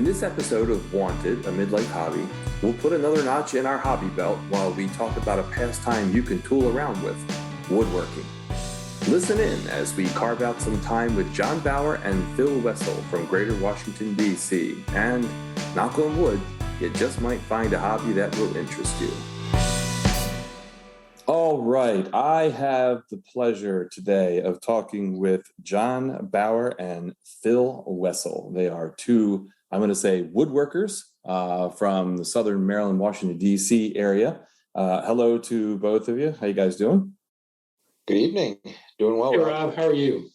this episode of Wanted, a Midlife Hobby, we'll put another notch in our hobby belt while we talk about a pastime you can tool around with, woodworking. Listen in as we carve out some time with John Bauer and Phil Wessel from Greater Washington, D.C. And, knock on wood, you just might find a hobby that will interest you. All right, I have the pleasure today of talking with John Bauer and Phil Wessel. They are two, I'm going to say, woodworkers from the Southern Maryland, Washington, D.C. area. Hello to both of you. How you guys doing? Good evening. Doing well, Hey, Rob. Rob. How are you?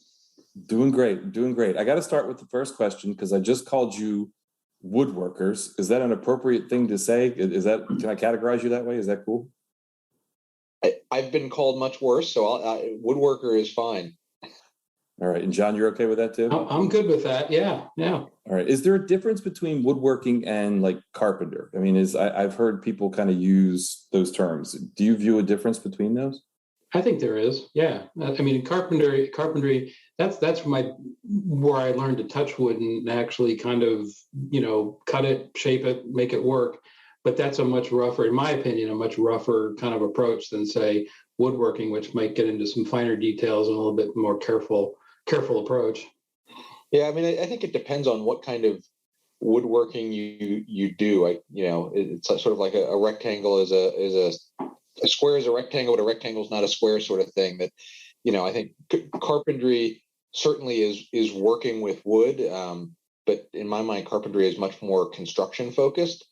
Doing great, doing great. I got to start with the first question because I just called you woodworkers. Is that an appropriate thing to say? Is that, can I categorize you that way? Is that cool? I've been called much worse, so woodworker is fine. All right. And John, you're okay with that too? I'm good with that. Yeah. All right. Is there a difference between woodworking and like carpenter? I mean, I've heard people kind of use those terms. Do you view a difference between those? I think there is. Yeah. I mean, carpentry, that's where I learned to touch wood and actually kind of, cut it, shape it, make it work. But that's a much rougher, in my opinion, a much rougher kind of approach than, say, woodworking, which might get into some finer details and a little bit more careful approach. Yeah, I mean, I think it depends on what kind of woodworking you do. It's sort of like a rectangle is a square is a rectangle, but a rectangle is not a square sort of thing. That, I think carpentry certainly is working with wood, but in my mind, carpentry is much more construction focused.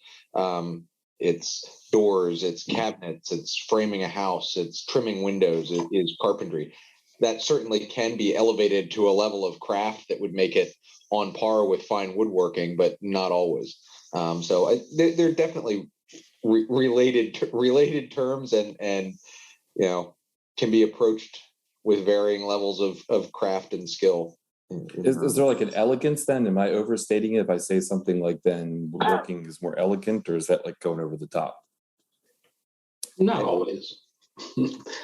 It's doors, it's cabinets, it's framing a house, it's trimming windows. It is carpentry. That certainly can be elevated to a level of craft that would make it on par with fine woodworking, but not always. They're definitely related terms, and can be approached with varying levels of craft and skill. Is there like an elegance then? Am I overstating it if I say something like then woodworking is more elegant, or is that like going over the top? Not always.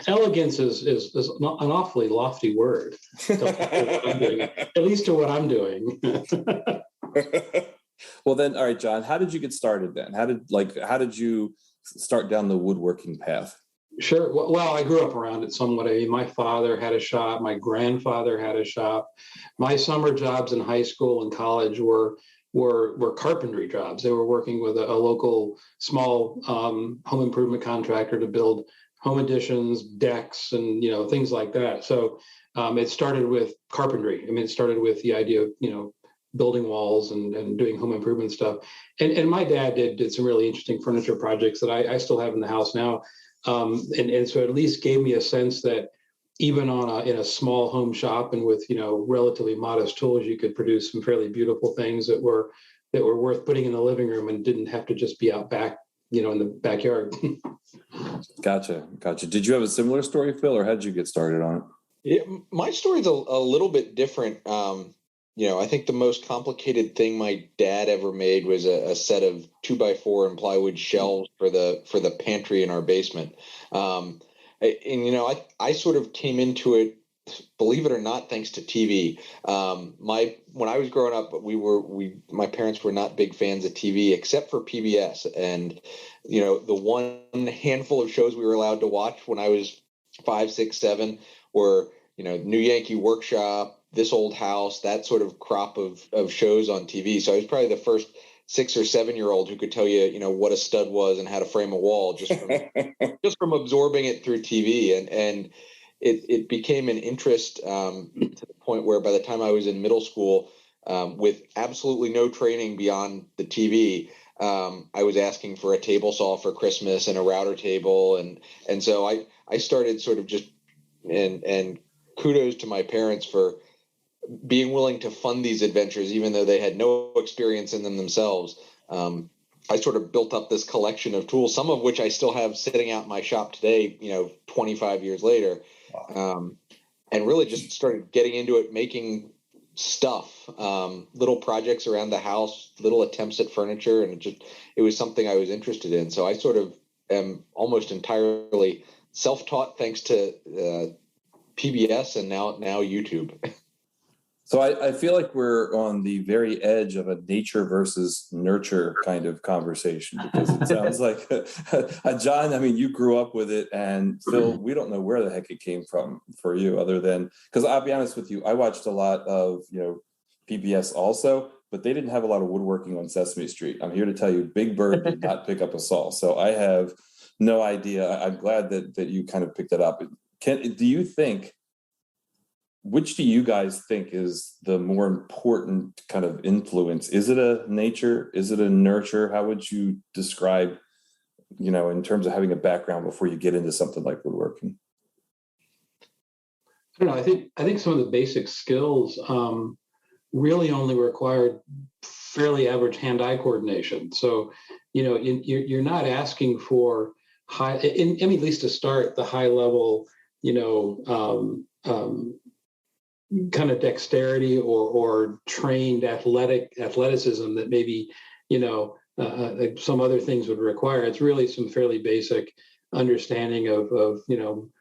Elegance is an awfully lofty word, at least to what I'm doing. Well, then, all right, John, how did you get started then? How did you start down the woodworking path? Sure. Well, I grew up around it somewhat. I mean, my father had a shop. My grandfather had a shop. My summer jobs in high school and college were carpentry jobs. They were working with a local small home improvement contractor to build home additions, decks, and things like that. So it started with carpentry. I mean, it started with the idea of building walls and doing home improvement stuff. And my dad did some really interesting furniture projects that I still have in the house now. And so it at least gave me a sense that even in a small home shop and with relatively modest tools, you could produce some fairly beautiful things that were worth putting in the living room and didn't have to just be out back, in the backyard. Gotcha. Did you have a similar story, Phil, or how did you get started on it? Yeah, my story's a little bit different. I think the most complicated thing my dad ever made was a set of 2x4 and plywood shelves for the pantry in our basement. I sort of came into it, believe it or not, thanks to TV. When I was growing up, my parents were not big fans of TV except for PBS, and the one handful of shows we were allowed to watch when I was 5, 6, 7 were New Yankee Workshop, This Old House, that sort of crop of shows on TV. So I was probably the first 6 or 7-year-old who could tell you, what a stud was and how to frame a wall just from absorbing it through TV. And it became an interest to the point where by the time I was in middle school, with absolutely no training beyond the TV, I was asking for a table saw for Christmas and a router table. And so I started sort of just, and kudos to my parents for being willing to fund these adventures, even though they had no experience in them themselves. I sort of built up this collection of tools, some of which I still have sitting out in my shop today, 25 years later. And really just started getting into it, making stuff, little projects around the house, little attempts at furniture. And it was something I was interested in. So I sort of am almost entirely self-taught thanks to PBS and now YouTube. So I feel like we're on the very edge of a nature versus nurture kind of conversation, because it sounds like, John, I mean, you grew up with it, and Phil, we don't know where the heck it came from for you, other than, because I'll be honest with you, I watched a lot of, PBS also, but they didn't have a lot of woodworking on Sesame Street. I'm here to tell you, Big Bird did not pick up a saw. So I have no idea. I'm glad that you kind of picked it up. Which do you guys think is the more important kind of influence? Is it a nature? Is it a nurture? How would you describe, in terms of having a background before you get into something like woodworking? I don't know. I think some of the basic skills really only required fairly average hand-eye coordination. So, you're not asking for high, at least to start, the high level, kind of dexterity or trained athleticism that maybe some other things would require. It's really some fairly basic understanding of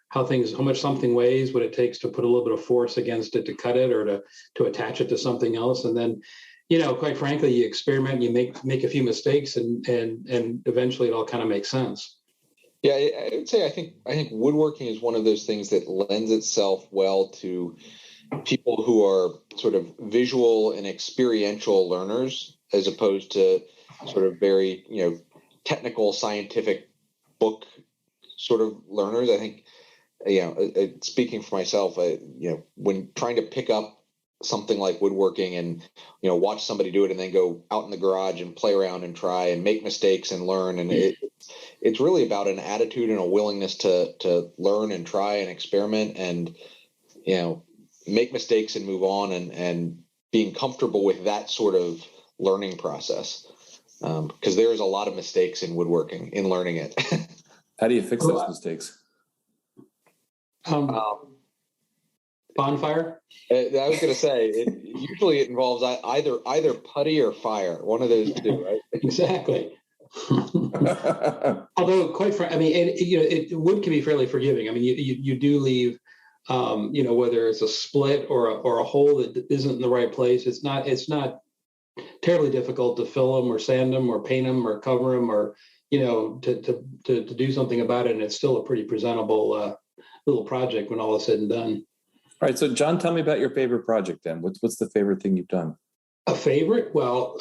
how much something weighs, what it takes to put a little bit of force against it to cut it or to attach it to something else, and then quite frankly, you experiment, you make a few mistakes, and eventually it all kind of makes sense. Yeah, I would say I think woodworking is one of those things that lends itself well to people who are sort of visual and experiential learners, as opposed to sort of very, technical, scientific book sort of learners. I think, speaking for myself, when trying to pick up something like woodworking and, watch somebody do it and then go out in the garage and play around and try and make mistakes and learn. And it's really about an attitude and a willingness to learn and try and experiment and, make mistakes and move on, and being comfortable with that sort of learning process. Because there's a lot of mistakes in woodworking, in learning it. How do you fix those mistakes? Bonfire? I was going to say, usually it involves either putty or fire, one of those two, right? Exactly. Although, quite frankly, wood can be fairly forgiving. I mean, you do leave, whether it's a split or a hole that isn't in the right place. It's not terribly difficult to fill them or sand them or paint them or cover them or to do something about it, and it's still a pretty presentable little project when all is said and done. All right, so John, tell me about your favorite project then. What's the favorite thing you've done? A favorite? Well,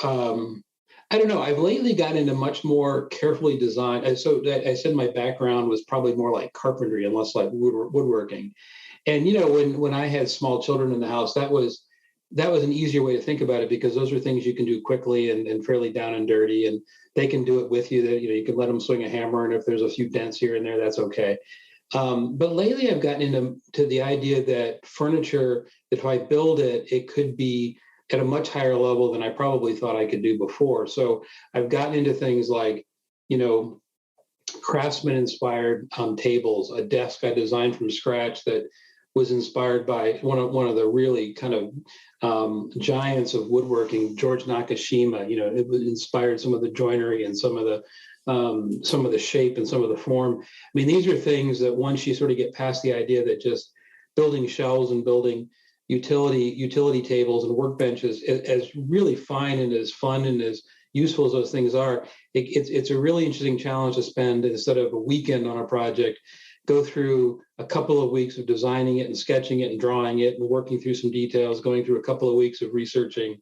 I don't know. I've lately gotten into much more carefully designed. And so I said my background was probably more like carpentry and less like woodworking. And when I had small children in the house, that was an easier way to think about it, because those are things you can do quickly and fairly down and dirty, and they can do it with you. That you can let them swing a hammer, and if there's a few dents here and there, that's okay. But lately, I've gotten into the idea that furniture, that if I build it, it could be at a much higher level than I probably thought I could do before. So I've gotten into things like, craftsman-inspired tables, a desk I designed from scratch that was inspired by one of the really kind of giants of woodworking, George Nakashima. It inspired some of the joinery and some of the shape and some of the form. I mean, these are things that once you sort of get past the idea that just building shelves and building utility tables and workbenches, as really fine and as fun and as useful as those things are, it's a really interesting challenge to spend, instead of a weekend on a project, go through a couple of weeks of designing it and sketching it and drawing it and working through some details, going through a couple of weeks of researching,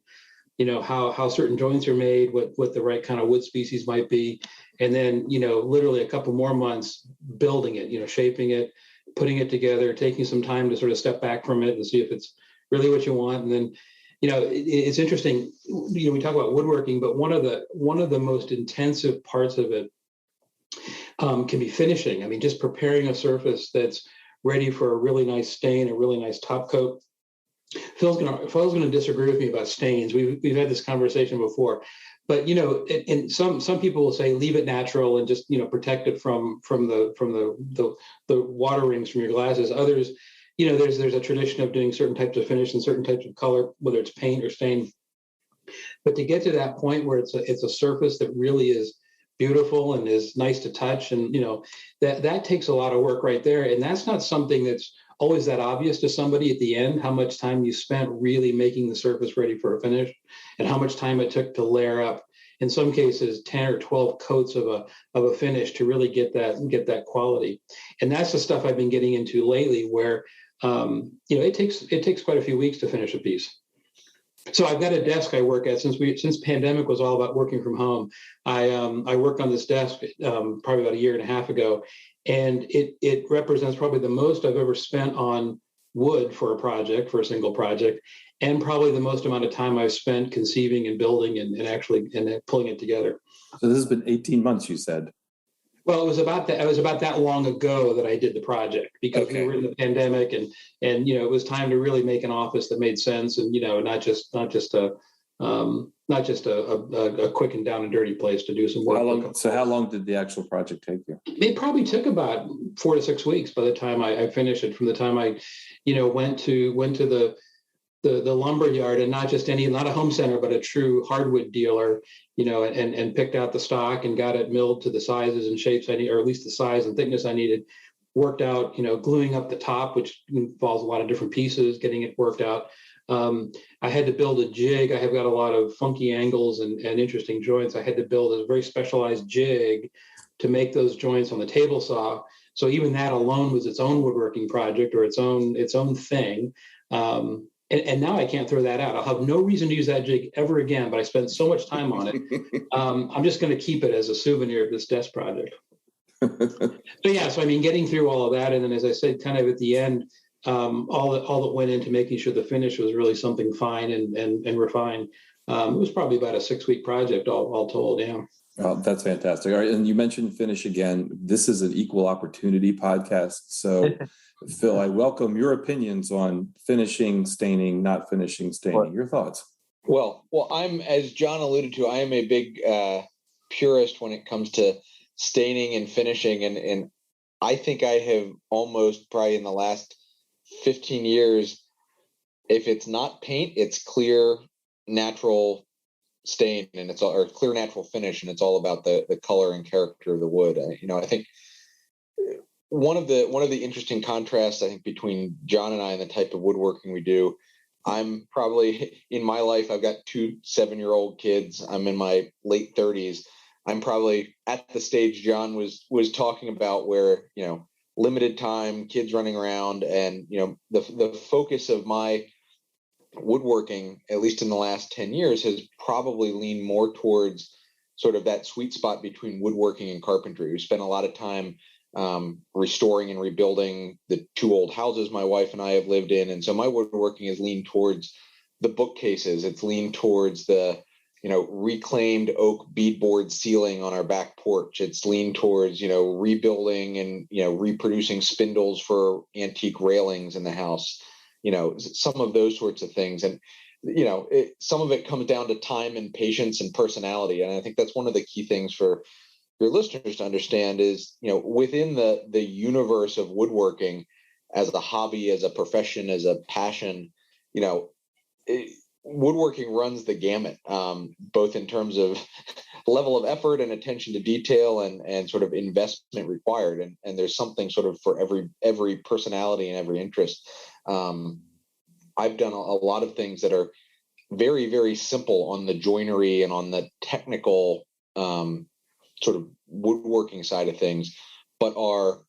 how certain joints are made, what the right kind of wood species might be, and then, literally a couple more months building it, shaping it, putting it together, taking some time to sort of step back from it and see if it's really what you want. And then, it's interesting, we talk about woodworking, but one of the most intensive parts of it can be finishing. I mean, just preparing a surface that's ready for a really nice stain, a really nice top coat. Phil's going to disagree with me about stains. We've had this conversation before, but and some people will say leave it natural and just protect it from the water rings from your glasses. Others, there's a tradition of doing certain types of finish and certain types of color, whether it's paint or stain. But to get to that point where it's a surface that really is beautiful and is nice to touch, and that takes a lot of work right there. And that's not something that's always that obvious to somebody at the end, how much time you spent really making the surface ready for a finish and how much time it took to layer up, in some cases, 10 or 12 coats of a finish to really get that quality. And that's the stuff I've been getting into lately where, it takes quite a few weeks to finish a piece. So I've got a desk I work at since pandemic was all about working from home. I worked on this desk probably about a year and a half ago, and it represents probably the most I've ever spent on wood for a single project, and probably the most amount of time I've spent conceiving and building and actually pulling it together. So this has been 18 months, you said. Well, it was about that long ago that I did the project because we were in the pandemic and it was time to really make an office that made sense and not just a quick and down and dirty place to do some work. How long did the actual project take you? It probably took about 4 to 6 weeks by the time I finished it. From the time I went to the lumber yard, and not a home center, but a true hardwood dealer, and picked out the stock and got it milled to the sizes and shapes I need, or at least the size and thickness I needed, worked out, gluing up the top, which involves a lot of different pieces, getting it worked out. I had to build a jig. I have got a lot of funky angles and interesting joints. I had to build a very specialized jig to make those joints on the table saw. So even that alone was its own woodworking project or its own thing. And now I can't throw that out. I'll have no reason to use that jig ever again, but I spent so much time on it. I'm just going to keep it as a souvenir of this desk project. So getting through all of that, and then as I said, kind of at the end, all that went into making sure the finish was really something fine and refined. It was probably about a 6-week project, all told. Yeah. Oh, that's fantastic. All right, and you mentioned finish again. This is an equal opportunity podcast, so. Phil, I welcome your opinions on finishing, staining, not finishing, staining. Your thoughts? Well, I'm, as John alluded to, I am a big purist when it comes to staining and finishing. And I think I have almost probably in the last 15 years, if it's not paint, it's clear, natural stain, and or clear, natural finish. And it's all about the color and character of the wood. I think one of the interesting contrasts, I think, between John and I and the type of woodworking we do, I'm probably in my life, I've got 2 7-year-old kids. I'm in my late 30s. I'm probably at the stage John was talking about where, limited time, kids running around, and, the focus of my woodworking, at least in the last 10 years, has probably leaned more towards sort of that sweet spot between woodworking and carpentry. We spent a lot of time restoring and rebuilding the 2 old houses my wife and I have lived in. And so my woodworking is leaned towards the bookcases. It's leaned towards the, reclaimed oak beadboard ceiling on our back porch. It's leaned towards, rebuilding and, reproducing spindles for antique railings in the house, some of those sorts of things. And, some of it comes down to time and patience and personality. And I think that's one of the key things for your listeners to understand is, within the universe of woodworking as a hobby, as a profession, as a passion, woodworking runs the gamut, both in terms of level of effort and attention to detail and sort of investment required. And there's something sort of for every personality and every interest. I've done a lot of things that are very, very simple on the joinery and on the technical sort of woodworking side of things, but are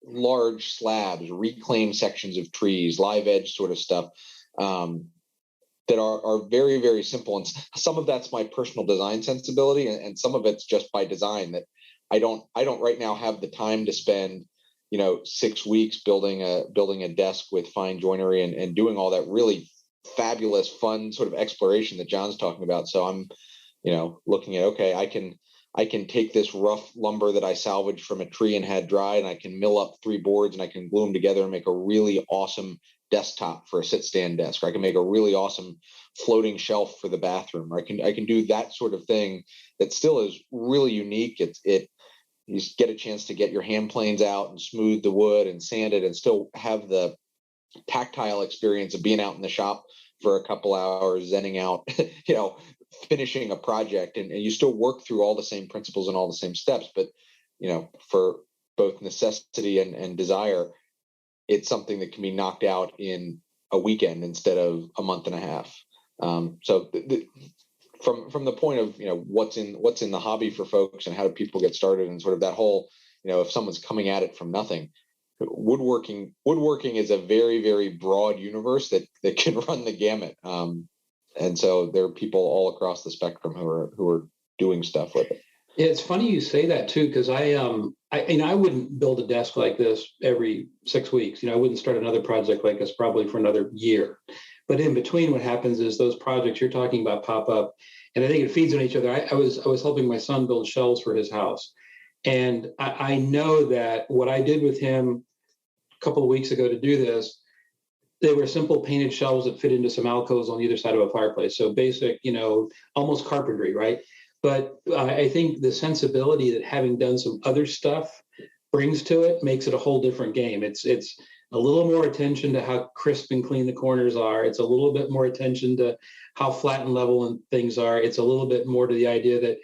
large slabs, reclaimed sections of trees, live edge sort of stuff that are very, very simple. And some of that's my personal design sensibility, and some of it's just by design that I don't right now have the time to spend 6 weeks building a desk with fine joinery and doing all that really fabulous, fun sort of exploration that John's talking about. So I'm looking at, okay, I can take this rough lumber that I salvaged from a tree and had dried, and I can mill up 3 boards and I can glue them together and make a really awesome desktop for a sit-stand desk. Or I can make a really awesome floating shelf for the bathroom. Or I can do that sort of thing that still is really unique. You get a chance to get your hand planes out and smooth the wood and sand it and still have the tactile experience of being out in the shop for a couple hours, zenning out, finishing a project, and you still work through all the same principles and all the same steps, but for both necessity and desire, it's something that can be knocked out in a weekend instead of a month and a half. So from the point of, what's in the hobby for folks and how do people get started and sort of that whole, if someone's coming at it from nothing, woodworking is a very, very broad universe that can run the gamut. And so there are people all across the spectrum who are doing stuff with it. Yeah, it's funny you say that too, because I wouldn't build a desk like this every 6 weeks. I wouldn't start another project like this probably for another year. But in between, what happens is those projects you're talking about pop up, and I think it feeds on each other. I was helping my son build shelves for his house, and I know that what I did with him a couple of weeks ago to do this, they were simple painted shelves that fit into some alcoves on either side of a fireplace. So basic, almost carpentry, right? But I think the sensibility that having done some other stuff brings to it makes it a whole different game. It's a little more attention to how crisp and clean the corners are. It's a little bit more attention to how flat and level and things are. It's a little bit more to the idea that,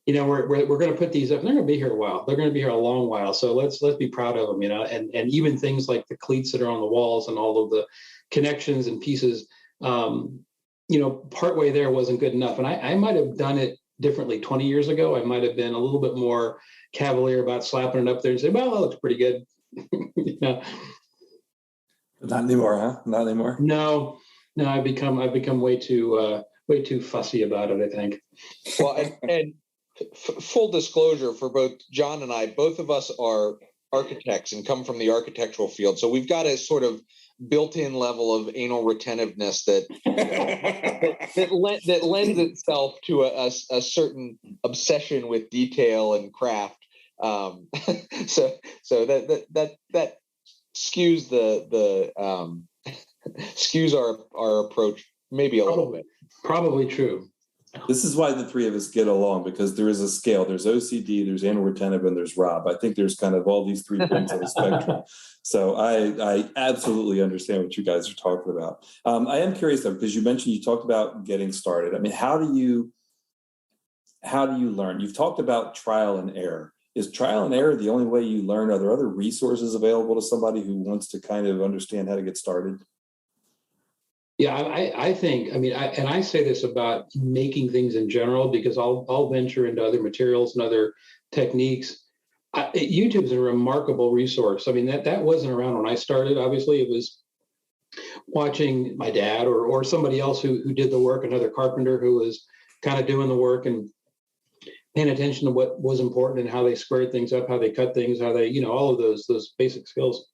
we're going to put these up. And they're going to be here a while. They're going to be here a long while. So let's be proud of them, and even things like the cleats that are on the walls and all of the connections and pieces, partway there wasn't good enough. And I might have done it differently 20 years ago. I might have been a little bit more cavalier about slapping it up there and say, well, that looks pretty good. Not anymore, huh? Not anymore. No, I've become way too fussy about it, I think. Well, and full disclosure for both John and I, both of us are architects and come from the architectural field. So we've got a sort of built-in level of anal retentiveness that lends itself to a certain obsession with detail and craft. So that skews skews our approach maybe a little bit. Probably true. This is why the three of us get along, because there is a scale. There's OCD, there's anal retentive, and there's Rob. I think there's kind of all these 3 points of the spectrum. So I absolutely understand what you guys are talking about. I am curious though, because you talked about getting started. I mean, how do you learn? You've talked about trial and error. Is trial and error the only way you learn? Are there other resources available to somebody who wants to kind of understand how to get started? Yeah, I think, and I say this about making things in general, because I'll venture into other materials and other techniques. YouTube's a remarkable resource. That wasn't around when I started. Obviously, it was watching my dad or somebody else who did the work, another carpenter who was kind of doing the work and paying attention to what was important and how they squared things up, how they cut things, how they, all of those basic skills.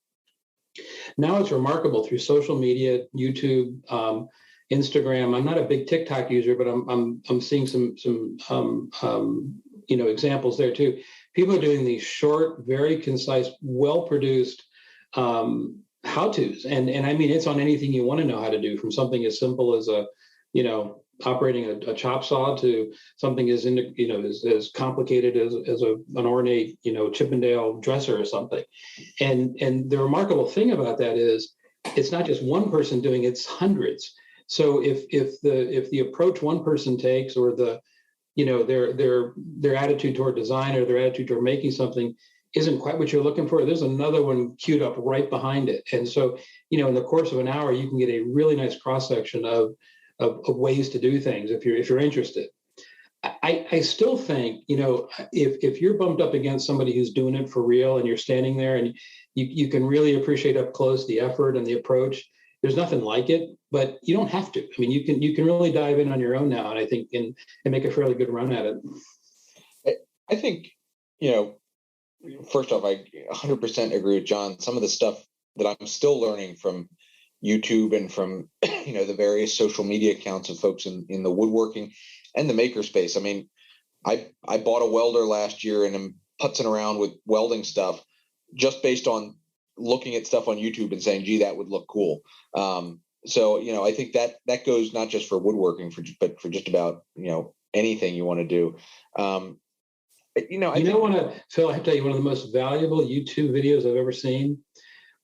Now it's remarkable through social media, YouTube, Instagram. I'm not a big TikTok user, but I'm seeing some examples there too. People are doing these short, very concise, well-produced how-tos, and it's on anything you want to know how to do, from something as simple as operating a chop saw to something as as complicated as an ornate Chippendale dresser or something. And the remarkable thing about that is it's not just one person doing it, it's hundreds. So if the approach one person takes, or their attitude toward design or their attitude toward making something isn't quite what you're looking for, there's another one queued up right behind it. And so in the course of an hour you can get a really nice cross section of ways to do things if you're interested. I still think, if you're bumped up against somebody who's doing it for real and you're standing there and you can really appreciate up close the effort and the approach, there's nothing like it, but you don't have to. You can really dive in on your own now, and I think and make a fairly good run at it. I think, first off, I 100% agree with John. Some of the stuff that I'm still learning from YouTube and from the various social media accounts of folks in the woodworking and the maker space. I bought a welder last year and am putzing around with welding stuff just based on looking at stuff on YouTube and saying, gee, that would look cool. So I think that goes not just for woodworking, but for just about anything you want to do. Phil, I have to tell you, one of the most valuable YouTube videos I've ever seen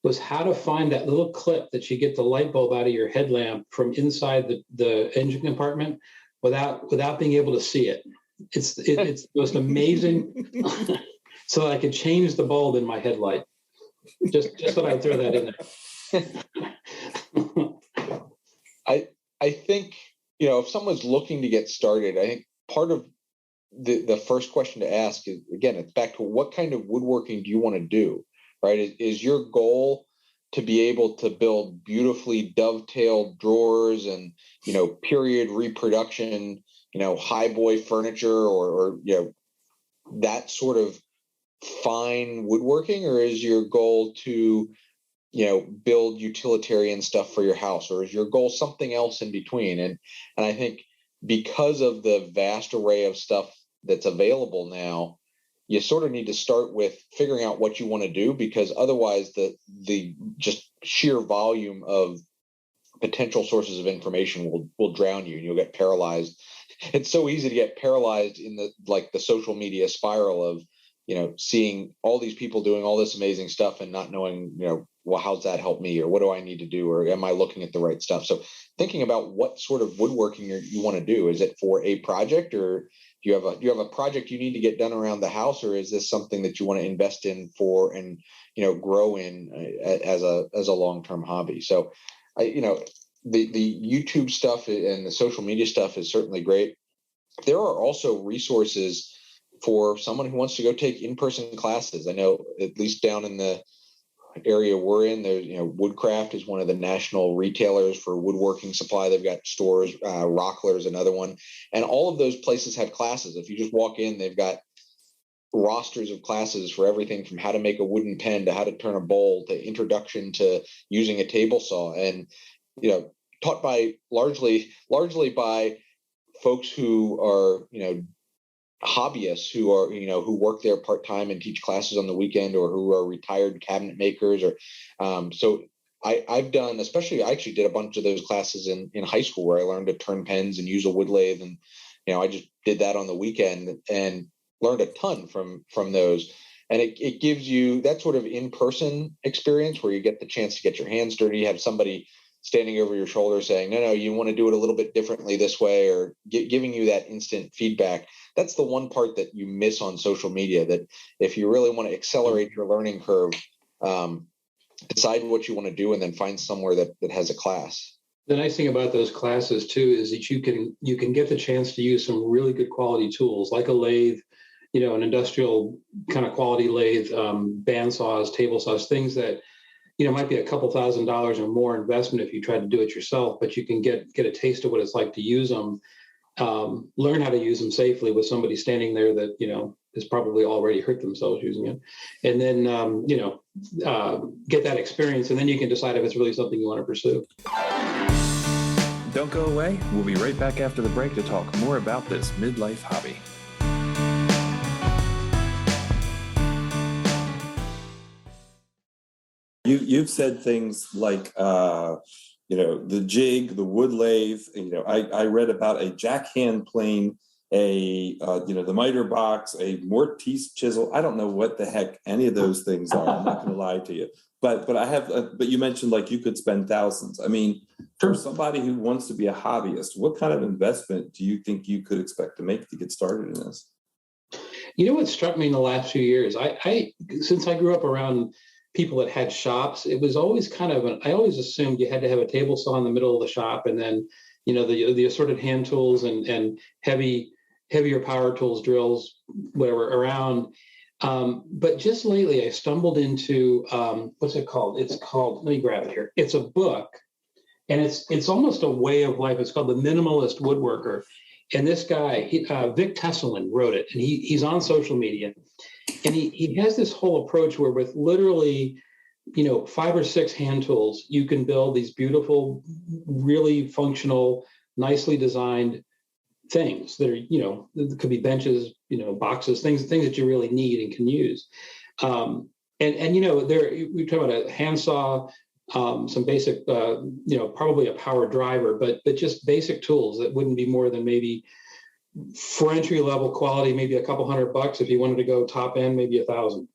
was how to find that little clip that you get the light bulb out of your headlamp from inside the engine compartment without being able to see it. It's the most amazing. So that I could change the bulb in my headlight. Just thought I'd throw that in there. I think, if someone's looking to get started, I think part of the first question to ask is, again, it's back to what kind of woodworking do you want to do, right? Is your goal to be able to build beautifully dovetailed drawers and, period reproduction, high boy furniture or that sort of fine woodworking? Or is your goal to, build utilitarian stuff for your house? Or is your goal something else in between? And I think because of the vast array of stuff that's available now, you sort of need to start with figuring out what you want to do, because otherwise the just sheer volume of potential sources of information will drown you and you'll get paralyzed. It's so easy to get paralyzed in the social media spiral of, seeing all these people doing all this amazing stuff and not knowing, well, how's that help me, or what do I need to do, or am I looking at the right stuff? So thinking about what sort of woodworking you want to do. Is it for a project, or do you have a project you need to get done around the house, or is this something that you want to invest in for and grow in as a long-term hobby? So the YouTube stuff and the social media stuff is certainly great. There are also resources for someone who wants to go take in-person classes. I know, at least down in the area we're in, there's, Woodcraft is one of the national retailers for woodworking supply. They've got stores, Rockler's another one, and all of those places have classes. If you just walk in, they've got rosters of classes for everything from how to make a wooden pen to how to turn a bowl to introduction to using a table saw, and taught by largely by folks who are hobbyists who are who work there part-time and teach classes on the weekend, or who are retired cabinet makers, or so I've done, I actually did a bunch of those classes in high school, where I learned to turn pens and use a wood lathe, and I just did that on the weekend and learned a ton from those. And it gives you that sort of in-person experience where you get the chance to get your hands dirty, you have somebody standing over your shoulder saying, no, you want to do it a little bit differently this way, or giving you that instant feedback. That's the one part that you miss on social media, that if you really want to accelerate your learning curve, decide what you want to do and then find somewhere that has a class. The nice thing about those classes too is that you can get the chance to use some really good quality tools, like a lathe, an industrial kind of quality lathe, bandsaws, table saws, things that might be a couple $1,000s or more investment if you try to do it yourself, but you can get a taste of what it's like to use them, learn how to use them safely with somebody standing there that has probably already hurt themselves using it, and then get that experience, and then you can decide if it's really something you want to pursue. Don't go away. We'll be right back after the break to talk more about this midlife hobby. You've said things like, the jig, the wood lathe. I read about a jackhand plane, the miter box, a Mortise chisel. I don't know what the heck any of those things are. I'm not going to lie to you. But I have. But you mentioned you could spend thousands. I mean, for somebody who wants to be a hobbyist, what kind of investment do you think you could expect to make to get started in this? What struck me in the last few years, since I grew up around people that had shops, it was always I always assumed you had to have a table saw in the middle of the shop, and then, the assorted hand tools and heavier power tools, drills, whatever around. But just lately I stumbled into, what's it called? It's called, let me grab it here. It's a book, and it's almost a way of life. It's called The Minimalist Woodworker. And this guy, Vic Tesselin, wrote it, and he's on social media. And he has this whole approach where with literally, 5 or 6 hand tools, you can build these beautiful, really functional, nicely designed things that are, it could be benches, boxes, things that you really need and can use. And we talk about a handsaw, some basic, probably a power driver, but just basic tools that wouldn't be more than maybe, for entry level quality, maybe a couple $100. If you wanted to go top end, maybe 1,000.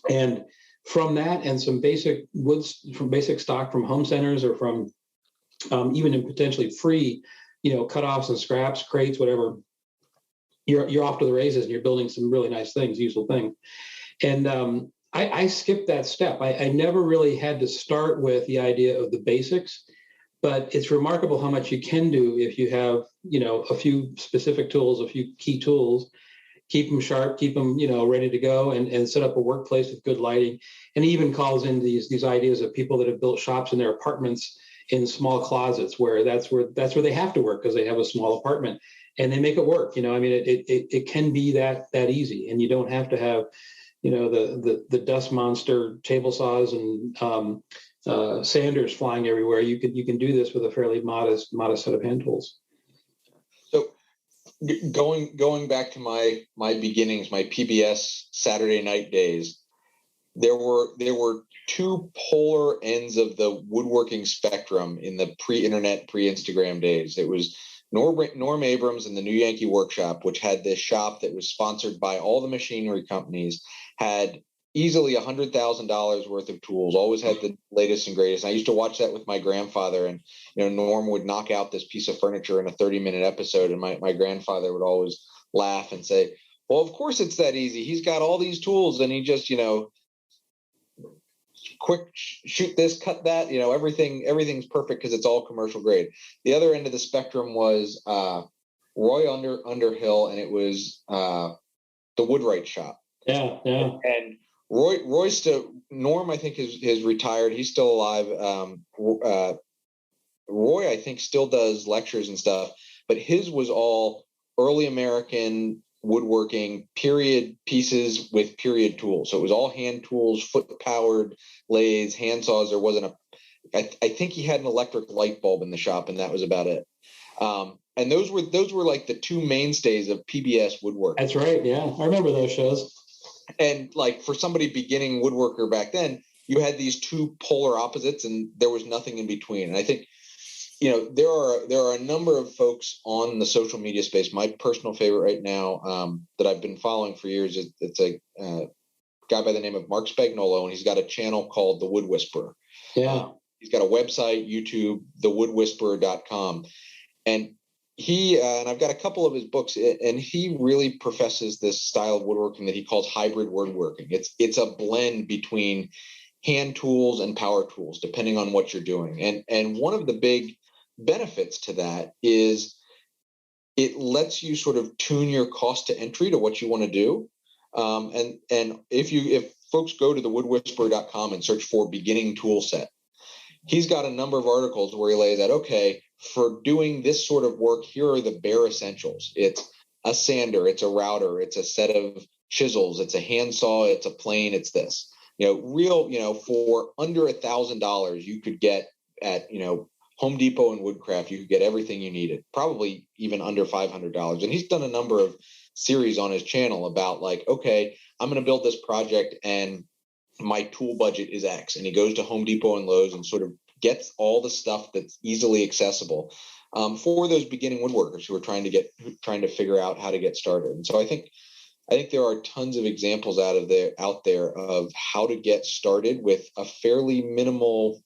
And from that, and some basic woods from basic stock from home centers, or from even in potentially free, cutoffs and scraps, crates, whatever, you're off to the races, and you're building some really nice things, useful things. And I skipped that step. I never really had to start with the idea of the basics, but it's remarkable how much you can do if you have, a few specific tools, a few key tools, keep them sharp, keep them, ready to go, and set up a workplace with good lighting. And he even calls in these ideas of people that have built shops in their apartments in small closets, where that's where they have to work because they have a small apartment, and they make it work. It can be that easy, and you don't have to have, the dust monster table saws and sanders flying everywhere. You can do this with a fairly modest set of hand tools. So going back to my beginnings, my PBS Saturday night days, there were two polar ends of the woodworking spectrum in the pre-internet, pre-Instagram days. It was Norm Abrams and the New Yankee Workshop, which had this shop that was sponsored by all the machinery companies, had easily $100,000 worth of tools, always had the latest and greatest. And I used to watch that with my grandfather, and Norm would knock out this piece of furniture in a 30-minute episode, and my grandfather would always laugh and say, well, of course it's that easy. He's got all these tools, and he just, quick shoot this, cut that, everything's perfect because it's all commercial grade. The other end of the spectrum was Roy Underhill, and it was the Woodwright shop. Yeah. And Roy's still, Norm, I think, is retired. He's still alive. Roy, I think, still does lectures and stuff, but his was all early American woodworking, period pieces with period tools. So it was all hand tools, foot-powered lathes, hand saws. There wasn't I think he had an electric light bulb in the shop, and that was about it. And those were like the two mainstays of PBS woodwork. That's right. Yeah, I remember those shows. And like for somebody beginning woodworker back then, you had these two polar opposites, and there was nothing in between. And I think, there are a number of folks on the social media space. My personal favorite right now, that I've been following for years, it's a guy by the name of Mark Spagnolo, and he's got a channel called The Wood Whisperer. Yeah. He's got a website, YouTube, thewoodwhisperer.com. And and I've got a couple of his books, and he really professes this style of woodworking that he calls hybrid woodworking. It's a blend between hand tools and power tools, depending on what you're doing. And one of the big benefits to that is it lets you sort of tune your cost to entry to what you want to do. And if folks go to thewoodwhisperer.com and search for beginning tool set, he's got a number of articles where he lays out, okay, for doing this sort of work, here are the bare essentials. It's a sander, it's a router, it's a set of chisels, it's a handsaw, it's a plane, it's this. For under $1,000, you could get at, Home Depot and Woodcraft, you could get everything you needed, probably even under $500. And he's done a number of series on his channel about like, okay, I'm going to build this project and my tool budget is X. And he goes to Home Depot and Lowe's and sort of gets all the stuff that's easily accessible for those beginning woodworkers who are trying to figure out how to get started. And so I think there are tons of examples out there of how to get started with a fairly minimal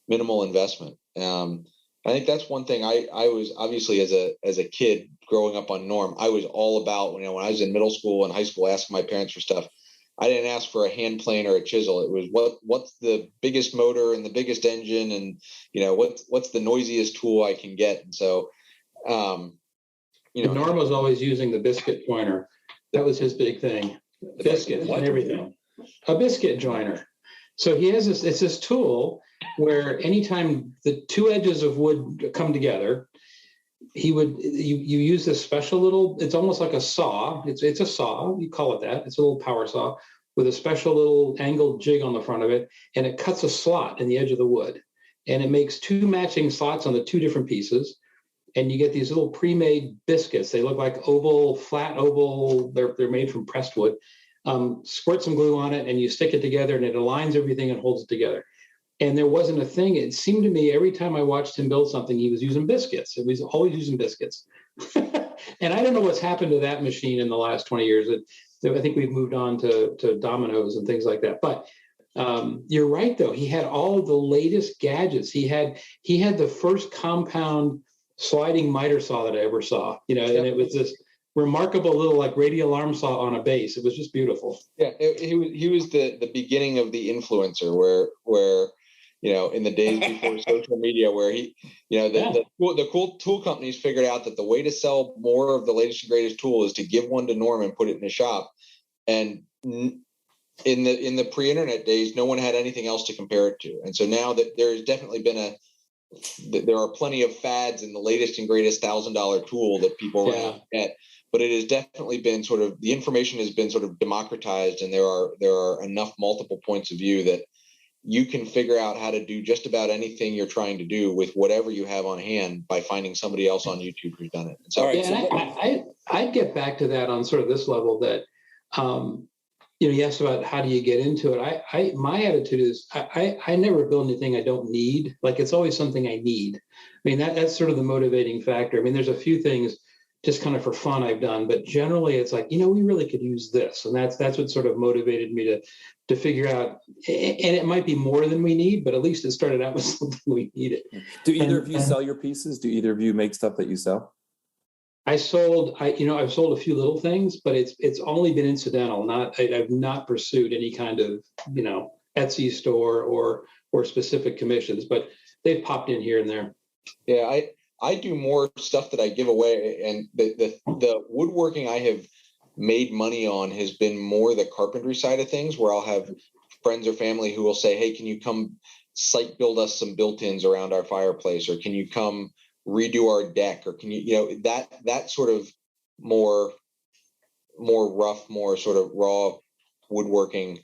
investment. I think that's one thing I was obviously as a kid growing up on Norm, I was all about, when I was in middle school and high school, asking my parents for stuff. I didn't ask for a hand plane or a chisel. It was what's the biggest motor and the biggest engine, and what's the noisiest tool I can get. And so, Norm was always using the biscuit joiner. That was his big thing. Biscuit and everything. A biscuit joiner. So he has this. It's this tool where anytime the two edges of wood come together, you use this special little, it's almost like a saw. It's a saw, you call it that. It's a little power saw with a special little angled jig on the front of it, and it cuts a slot in the edge of the wood. And it makes two matching slots on the two different pieces. And you get these little pre-made biscuits. They look like flat oval. They're made from pressed wood. Squirt some glue on it, and you stick it together, and it aligns everything and holds it together. And there wasn't a thing. It seemed to me every time I watched him build something, he was using biscuits. He was always using biscuits. And I don't know what's happened to that machine in the last 20 years. I think we've moved on to dominoes and things like that. But you're right, though. He had all the latest gadgets. He had the first compound sliding miter saw that I ever saw. And it was remarkable little like radial arm saw on a base. It was just beautiful. Yeah, he was the beginning of the influencer, where in the days before social media, where the cool tool companies figured out that the way to sell more of the latest and greatest tool is to give one to Norm and put it in his shop. And in the pre-internet days, no one had anything else to compare it to. And so now that there's definitely been there are plenty of fads in the latest and greatest $1,000 tool that people get, but it has definitely been sort of, the information has been sort of democratized, and there are enough multiple points of view that you can figure out how to do just about anything you're trying to do with whatever you have on hand by finding somebody else on YouTube who's done it. And so, I'd get back to that on sort of this level that, you asked about how do you get into it. My attitude is I never build anything I don't need. Like, it's always something I need. I mean, that's sort of the motivating factor. I mean, there's a few things just kind of for fun I've done, but generally it's like, we really could use this. And that's what sort of motivated me to figure out, and it might be more than we need, but at least it started out with something we needed. Do either of you sell your pieces? Do either of you make stuff that you sell? I've sold a few little things, but it's only been incidental. I've not pursued any kind of, Etsy store or specific commissions, but they've popped in here and there. Yeah, I do more stuff that I give away, and the woodworking I have made money on has been more the carpentry side of things, where I'll have friends or family who will say, hey, can you come site build us some built-ins around our fireplace, or can you come redo our deck, or can you, that sort of more rough, more sort of raw woodworking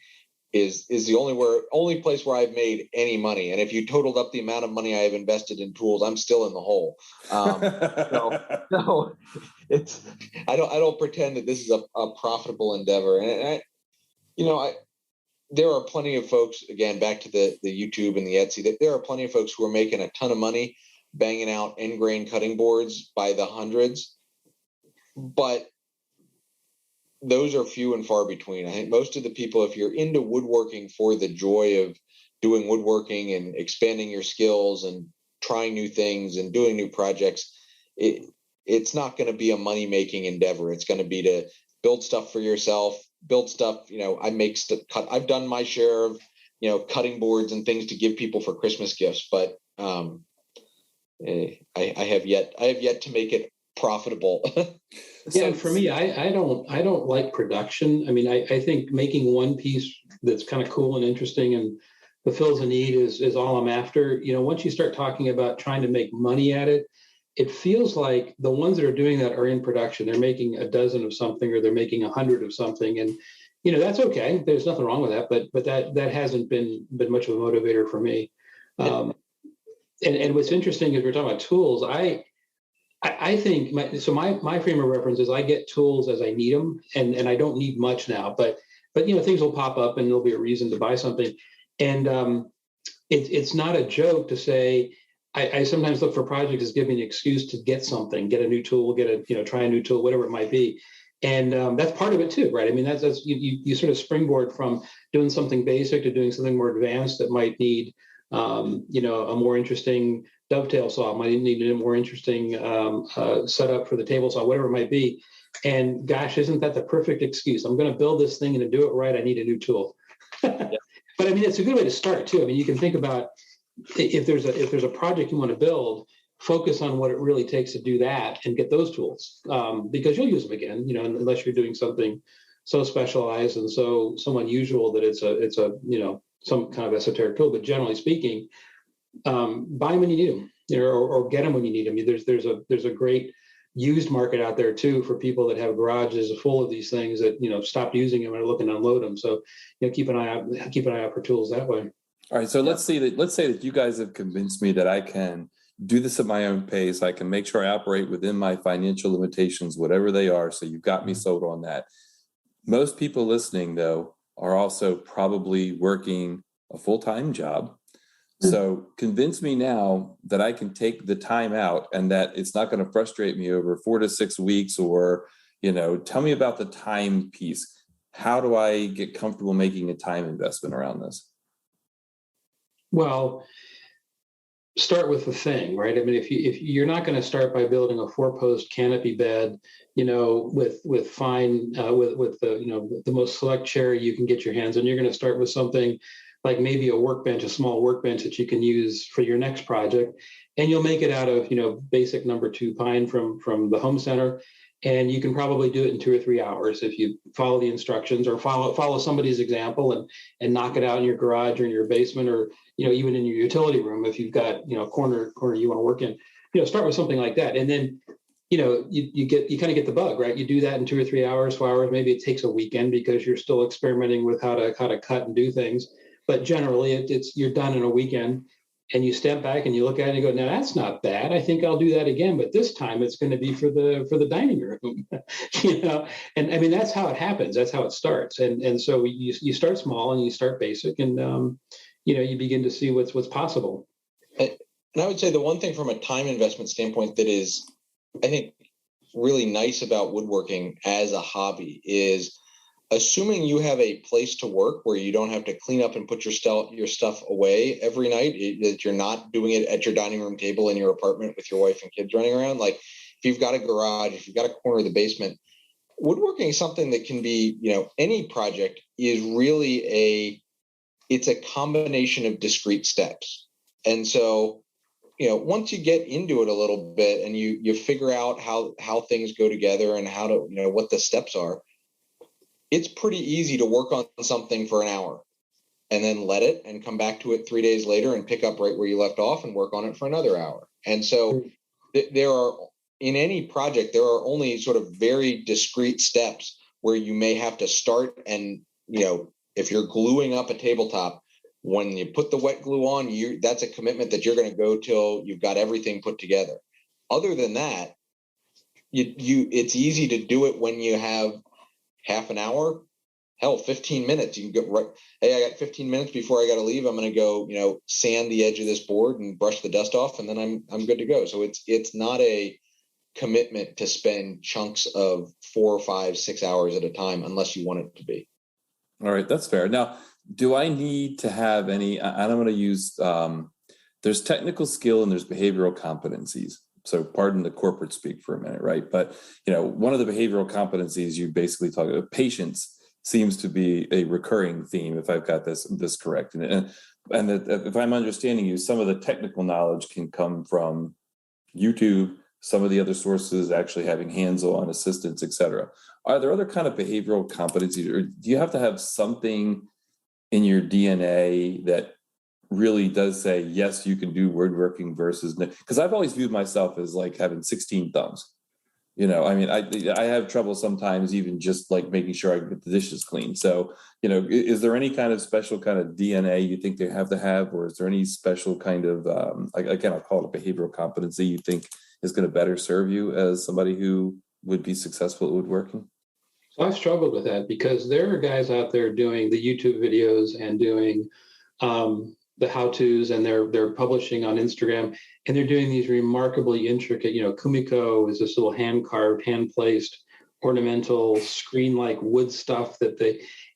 is the only place where I've made any money. And if you totaled up the amount of money I have invested in tools, I'm still in the hole. No, I don't pretend that this is a profitable endeavor. And there are plenty of folks, again, back to the YouTube and the Etsy, that there are plenty of folks who are making a ton of money banging out end grain cutting boards by the hundreds, but those are few and far between. I think most of the people, if you're into woodworking for the joy of doing woodworking and expanding your skills and trying new things and doing new projects, it's not going to be a money-making endeavor. It's going to be to build stuff for yourself, build stuff. I've done my share of, cutting boards and things to give people for Christmas gifts, but I have yet to make it profitable. Yeah, for me, I don't like production. I mean, I think making one piece that's kind of cool and interesting and fulfills a need is all I'm after. Once you start talking about trying to make money at it, it feels like the ones that are doing that are in production. They're making a dozen of something, or they're making 100 of something, and that's okay. There's nothing wrong with that, but that hasn't been much of a motivator for me. And what's interesting is we're talking about tools. I think my frame of reference is I get tools as I need them, and I don't need much now, but things will pop up and there'll be a reason to buy something. And it's not a joke to say, I sometimes look for projects as giving an excuse to get something, get a new tool, try a new tool, whatever it might be. And that's part of it too, right? I mean, that's you sort of springboard from doing something basic to doing something more advanced that might need, a more interesting dovetail saw, might need a more interesting setup for the table saw, whatever it might be. And gosh, isn't that the perfect excuse? I'm going to build this thing, and to do it right, I need a new tool. Yeah. But I mean, it's a good way to start too. I mean, you can think about if there's a project you want to build, focus on what it really takes to do that and get those tools, because you'll use them again, unless you're doing something so specialized and so unusual that it's a some kind of esoteric tool. But generally speaking, buy them when you need them, or get them when you need them. There's a great used market out there too for people that have garages full of these things that stopped using them and are looking to unload them. So keep an eye out for tools that way. All right, so let's say that you guys have convinced me that I can do this at my own pace. I can make sure I operate within my financial limitations, whatever they are. So you've got me sold on that. Most people listening, though, are also probably working a full-time job. So convince me now that I can take the time out and that it's not going to frustrate me over 4 to 6 weeks, or, tell me about the time piece. How do I get comfortable making a time investment around this? Well, start with the thing, right? I mean, if you're not going to start by building a 4-post canopy bed, with fine with the the most select cherry you can get your hands on, you're going to start with something like maybe a small workbench that you can use for your next project, and you'll make it out of basic #2 pine from the home center, and you can probably do it in 2 or 3 hours if you follow the instructions or follow somebody's example and knock it out in your garage or in your basement, or even in your utility room if you've got corner you want to work in. Start with something like that, and then you kind of get the bug, right? You do that in 2 or 3 hours, 4 hours. Maybe it takes a weekend because you're still experimenting with how to cut and do things, but generally you're done in a weekend. And you step back and you look at it and you go, now that's not bad. I think I'll do that again, but this time it's going to be for the dining room, And I mean, that's how it happens. That's how it starts. And so you start small and you start basic, and you begin to see what's possible. And I would say the one thing from a time investment standpoint that is, I think, really nice about woodworking as a hobby is, assuming you have a place to work where you don't have to clean up and put your stuff away every night, that you're not doing it at your dining room table in your apartment with your wife and kids running around. Like if you've got a garage, if you've got a corner of the basement, woodworking is something that can be, any project is really it's a combination of discrete steps. And so, once you get into it a little bit and you figure out how things go together and how to, what the steps are, it's pretty easy to work on something for an hour and then let it and come back to it 3 days later and pick up right where you left off and work on it for another hour. And so there are, in any project, there are only sort of very discrete steps where you may have to start. And, if you're gluing up a tabletop, when you put the wet glue on, that's a commitment that you're going to go till you've got everything put together. Other than that, it's easy to do it when you have half an hour, 15 minutes. You can go right. Hey, I got 15 minutes before I got to leave. I'm going to go, sand the edge of this board and brush the dust off, and then I'm good to go. So it's not a commitment to spend chunks of 4, 5, 6 hours at a time unless you want it to be. All right, that's fair. Now, do I need to have any? And I'm going to use. There's technical skill and there's behavioral competencies. So pardon the corporate speak for a minute, right? But, one of the behavioral competencies you basically talk about, patience seems to be a recurring theme, if I've got this correct. And if I'm understanding you, some of the technical knowledge can come from YouTube, some of the other sources actually having hands-on assistance, et cetera. Are there other kind of behavioral competencies, or do you have to have something in your DNA that really does say, yes, you can do woodworking versus, because I've always viewed myself as like having 16 thumbs. I mean, I have trouble sometimes even just like making sure I get the dishes clean. So, is there any kind of special kind of DNA you think they have to have, or is there any special kind of, again, I'll call it a behavioral competency you think is going to better serve you as somebody who would be successful at woodworking? So I've struggled with that because there are guys out there doing the YouTube videos and doing, the how-tos, and they're publishing on Instagram, and they're doing these remarkably intricate, kumiko is this little hand-carved, hand-placed, ornamental, screen-like wood stuff that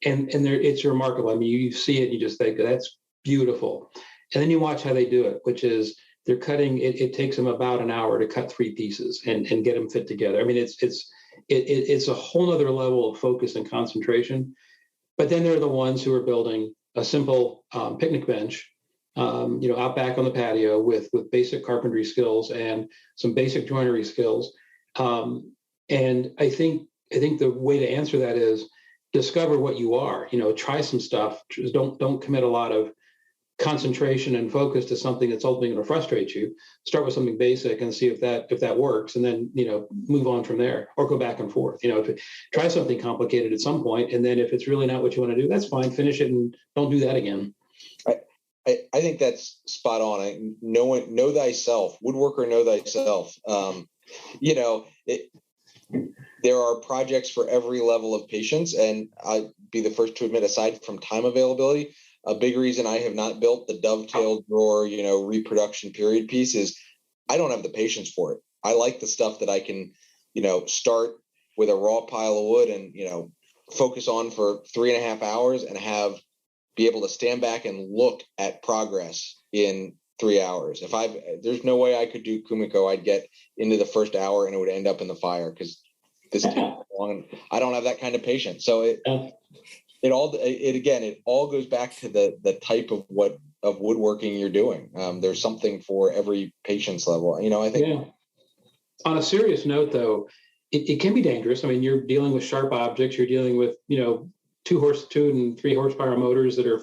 it's remarkable. I mean, you see it and you just think that's beautiful. And then you watch how they do it, which is they're cutting, it takes them about an hour to cut 3 pieces and get them fit together. I mean, it's a whole nother level of focus and concentration. But then there are the ones who are building a simple picnic bench, out back on the patio with basic carpentry skills and some basic joinery skills. And I think the way to answer that is discover what you are. Try some stuff. Just don't commit a lot of concentration and focus to something that's ultimately going to frustrate you. Start with something basic and see if that works, and then move on from there, or go back and forth. Try something complicated at some point, and then if it's really not what you want to do, that's fine. Finish it and don't do that again. I think that's spot on. Know thyself, woodworker, know thyself. There are projects for every level of patience, and I'd be the first to admit, aside from time availability, a big reason I have not built the dovetail drawer, reproduction period piece is I don't have the patience for it. I like the stuff that I can, start with a raw pile of wood and, focus on for 3.5 hours and be able to stand back and look at progress in 3 hours. There's no way I could do Kumiko. I'd get into the first hour and it would end up in the fire because this takes long. I don't have that kind of patience. So it all goes back to the type of woodworking you're doing. There's something for every patience level. I think. Yeah. On a serious note, though, it can be dangerous. I mean, you're dealing with sharp objects. You're dealing with 2 and 3 horsepower motors that are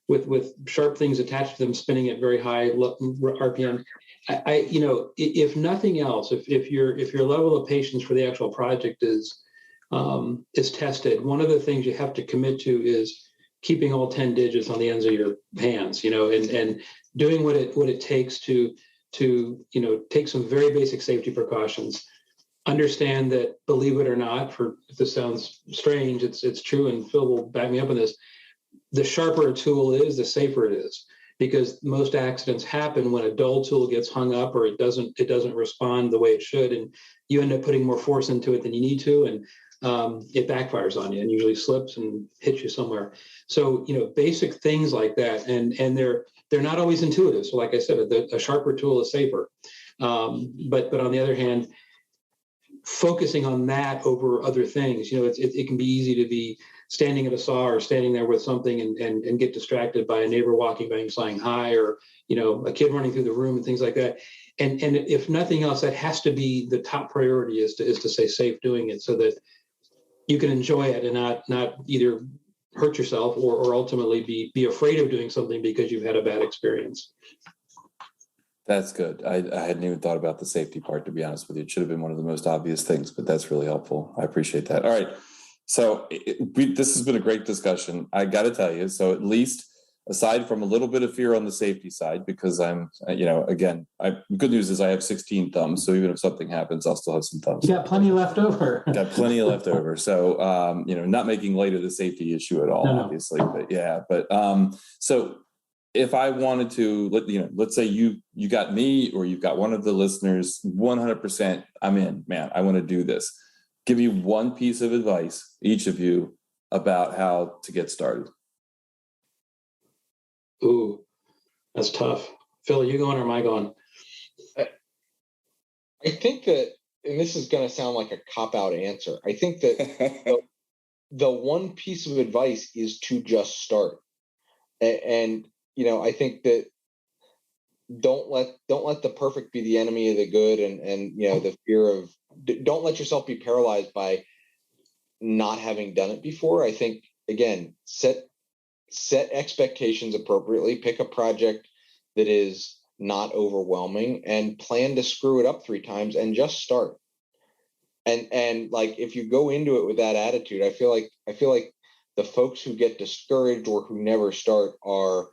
with sharp things attached to them, spinning at very high RPM. If nothing else, if your level of patience for the actual project is tested, one of the things you have to commit to is keeping all 10 digits on the ends of your hands, and doing what it takes to take some very basic safety precautions. Understand that, believe it or not, if this sounds strange, it's true, and Phil will back me up on this. The sharper a tool is, the safer it is, because most accidents happen when a dull tool gets hung up or it doesn't respond the way it should, and you end up putting more force into it than you need to, and it backfires on you and usually slips and hits you somewhere. So basic things like that, and they're not always intuitive. So like I said, a sharper tool is safer, but on the other hand, focusing on that over other things, it can be easy to be standing at a saw or standing there with something and get distracted by a neighbor walking by and saying hi, or a kid running through the room and things like that. And if nothing else, that has to be the top priority, is to stay safe doing it, so that you can enjoy it and not either hurt yourself or ultimately be afraid of doing something because you've had a bad experience. That's good. I hadn't even thought about the safety part, to be honest with you. It should have been one of the most obvious things, but that's really helpful. I appreciate that. All right. So this has been a great discussion. I got to tell you, so at least aside from a little bit of fear on the safety side, because I'm, again, good news is I have 16 thumbs. So even if something happens, I'll still have some thumbs. You got plenty left over. Got plenty left over. So, not making light of the safety issue at all, obviously, but yeah. But so if I wanted to, let's say you got me, or you've got one of the listeners, 100%, I'm in, man, I want to do this. Give you one piece of advice, each of you, about how to get started. Ooh, that's tough. Phil, are you going or am I going? I think that, and this is going to sound like a cop-out answer, I think that the one piece of advice is to just start. And I think that don't let the perfect be the enemy of the good, and the fear of, don't let yourself be paralyzed by not having done it before. I think, again, set expectations appropriately, pick a project that is not overwhelming, and plan to screw it up 3 times and just start. And like, if you go into it with that attitude, I feel like the folks who get discouraged or who never start are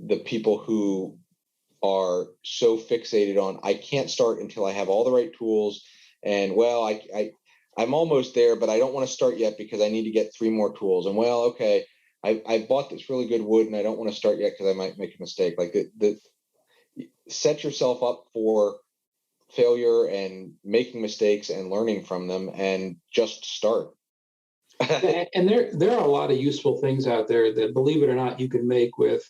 the people who are so fixated on, I can't start until I have all the right tools, and I'm almost there, but I don't want to start yet because I need to get 3 more tools. And okay, I bought this really good wood and I don't want to start yet because I might make a mistake. Like set yourself up for failure and making mistakes and learning from them, and just start. And there are a lot of useful things out there that, believe it or not, you can make with,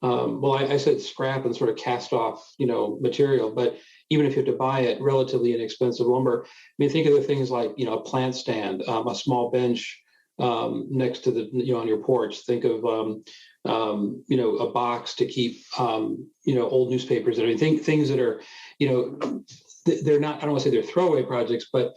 I said scrap and sort of cast off, material, but even if you have to buy it, relatively inexpensive lumber. I mean, think of the things like, a plant stand, a small bench next to the, on your porch. Think of, a box to keep, old newspapers. I mean, things that are, they're not, I don't want to say they're throwaway projects, but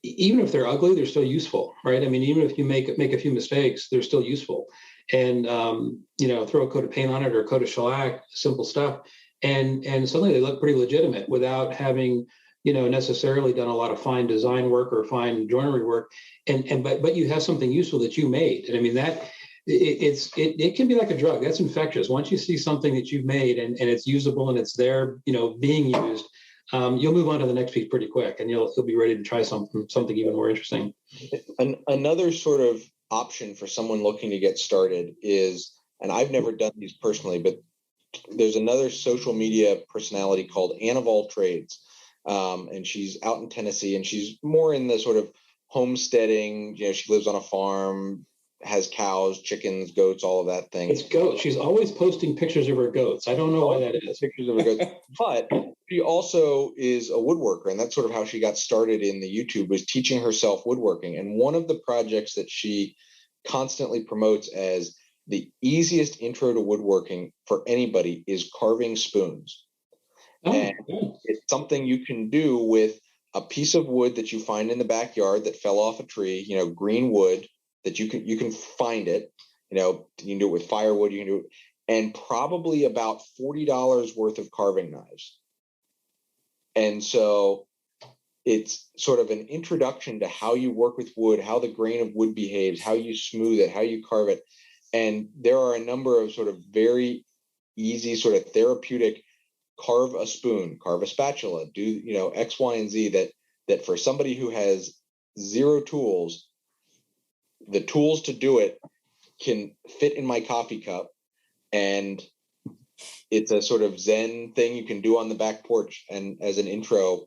even if they're ugly, they're still useful, right? I mean, even if you make a few mistakes, they're still useful. And, throw a coat of paint on it or a coat of shellac, simple stuff. And suddenly they look pretty legitimate without having, necessarily done a lot of fine design work or fine joinery work. But you have something useful that you made. And I mean, that it can be like a drug. That's infectious. Once you see something that you've made and it's usable and it's there, being used, you'll move on to the next piece pretty quick, and you'll be ready to try something even more interesting. Another sort of option for someone looking to get started is, and I've never done these personally, but there's another social media personality called Anne of All Trades, and she's out in Tennessee, and she's more in the sort of homesteading. She lives on a farm, has cows, chickens, goats, all of that thing. It's goats. She's always posting pictures of her goats. I don't know why that is. Pictures of her goats. But she also is a woodworker, and that's sort of how she got started in the YouTube, was teaching herself woodworking. And one of the projects that she constantly promotes as the easiest intro to woodworking for anybody is carving spoons. And it's something you can do with a piece of wood that you find in the backyard that fell off a tree, green wood that you can find it, you can do it with firewood, you can do it, and probably about $40 worth of carving knives. And so it's sort of an introduction to how you work with wood, how the grain of wood behaves, how you smooth it, how you carve it. And there are a number of sort of very easy, sort of therapeutic, carve a spoon, carve a spatula, do, X, Y, and Z that for somebody who has zero tools, the tools to do it can fit in my coffee cup. And it's a sort of Zen thing you can do on the back porch. And as an intro,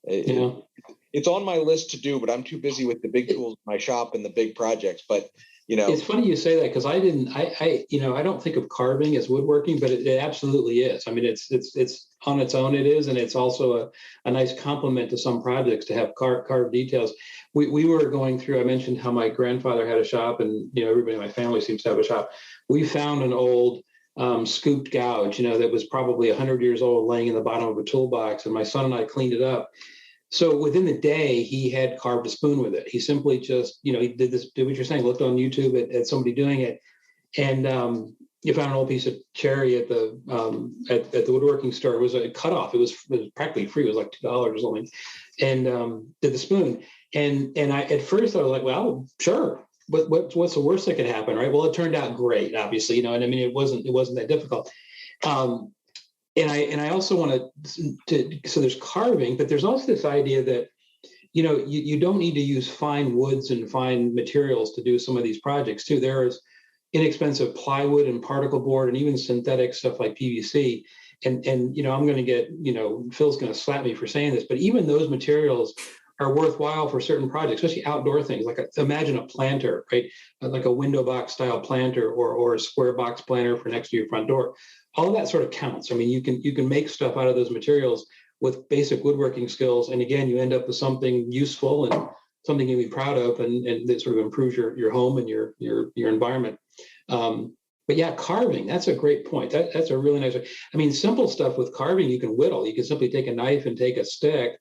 it's on my list to do, but I'm too busy with the big tools in my shop and the big projects. But it's funny you say that, because I don't think of carving as woodworking, but it absolutely is. I mean, it's on its own, it is, and it's also a nice complement to some projects to have carved details. We were going through, I mentioned how my grandfather had a shop, and everybody in my family seems to have a shop. We found an old scooped gouge, that was probably 100 years old, laying in the bottom of a toolbox, and my son and I cleaned it up. So within the day, he had carved a spoon with it. He simply just, he did what you're saying, looked on YouTube at somebody doing it, and you found an old piece of cherry at the woodworking store. It was a cutoff. It was practically free. It was like $2 or something, and did the spoon. And I at first I was like, well, sure. What's the worst that could happen, right? Well, it turned out great, obviously, and I mean, it wasn't that difficult. And I also want to so there's carving, but there's also this idea that, you don't need to use fine woods and fine materials to do some of these projects too. There is inexpensive plywood and particle board and even synthetic stuff like PVC. And I'm going to get, Phil's going to slap me for saying this, but even those materials are worthwhile for certain projects, especially outdoor things. Like imagine a planter, right? Like a window box style planter or a square box planter for next to your front door. All of that sort of counts. I mean, you can make stuff out of those materials with basic woodworking skills, and again, you end up with something useful and something you can be proud of, and that sort of improves your home and your environment. But yeah, carving, that's a great point. That's a really nice. I mean, simple stuff with carving, you can whittle. You can simply take a knife and take a stick,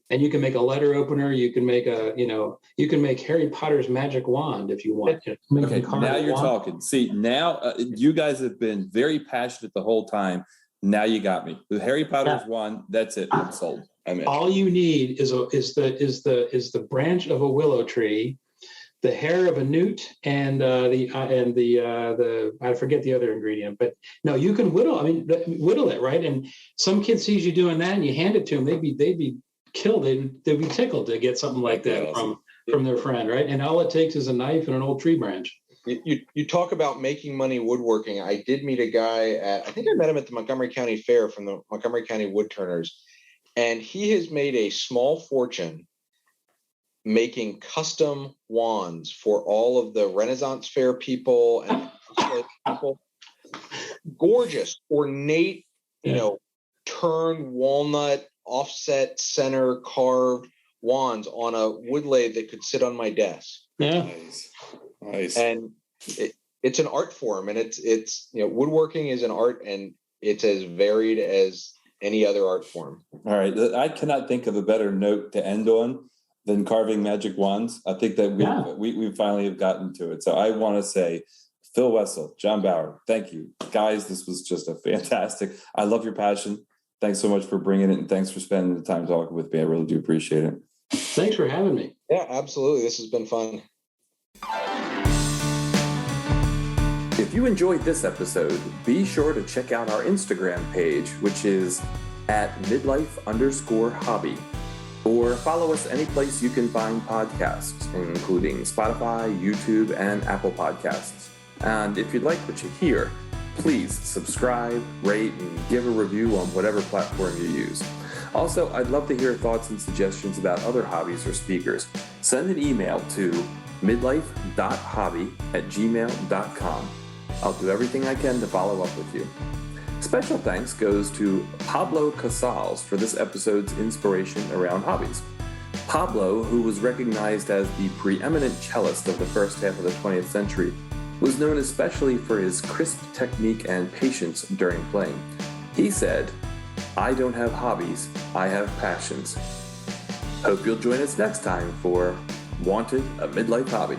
and you can make a letter opener. You can make you can make Harry Potter's magic wand if you want. Okay, now you're talking. See, now you guys have been very passionate the whole time. Now you got me. The Harry Potter's wand. That's it. I'm sold. I'm in. All you need is the branch of a willow tree, the hair of a newt, and the I forget the other ingredient. But no, you can whittle. I mean, whittle it, right? And some kid sees you doing that, and you hand it to them. They'd be killed. They'd be tickled to get something like that from their friend, right? And all it takes is a knife and an old tree branch. You talk about making money woodworking. I did meet a guy I think I met him at the Montgomery County Fair from the Montgomery County Woodturners, and he has made a small fortune making custom wands for all of the Renaissance Fair people and people. Gorgeous, ornate, turned walnut, offset, center, carved wands on a wood lathe that could sit on my desk. Yeah. Nice. And it's an art form, and it's woodworking is an art, and it's as varied as any other art form. All right. I cannot think of a better note to end on than carving magic wands. I think that we finally have gotten to it. So I want to say, Phil Wessel, John Bauer, thank you. Guys, this was just a fantastic. I love your passion. Thanks so much for bringing it, and thanks for spending the time talking with me. I really do appreciate it. Thanks for having me. Yeah, absolutely. This has been fun. If you enjoyed this episode, be sure to check out our Instagram page, which is @midlife_hobby, or follow us any place you can find podcasts, including Spotify, YouTube, and Apple Podcasts. And if you'd like what you hear, please subscribe, rate, and give a review on whatever platform you use. Also, I'd love to hear thoughts and suggestions about other hobbies or speakers. Send an email to midlife.hobby@gmail.com. I'll do everything I can to follow up with you. Special thanks goes to Pablo Casals for this episode's inspiration around hobbies. Pablo, who was recognized as the preeminent cellist of the first half of the 20th century, was known especially for his crisp technique and patience during playing. He said, "I don't have hobbies, I have passions." Hope you'll join us next time for Wanted, a Midlife Hobby.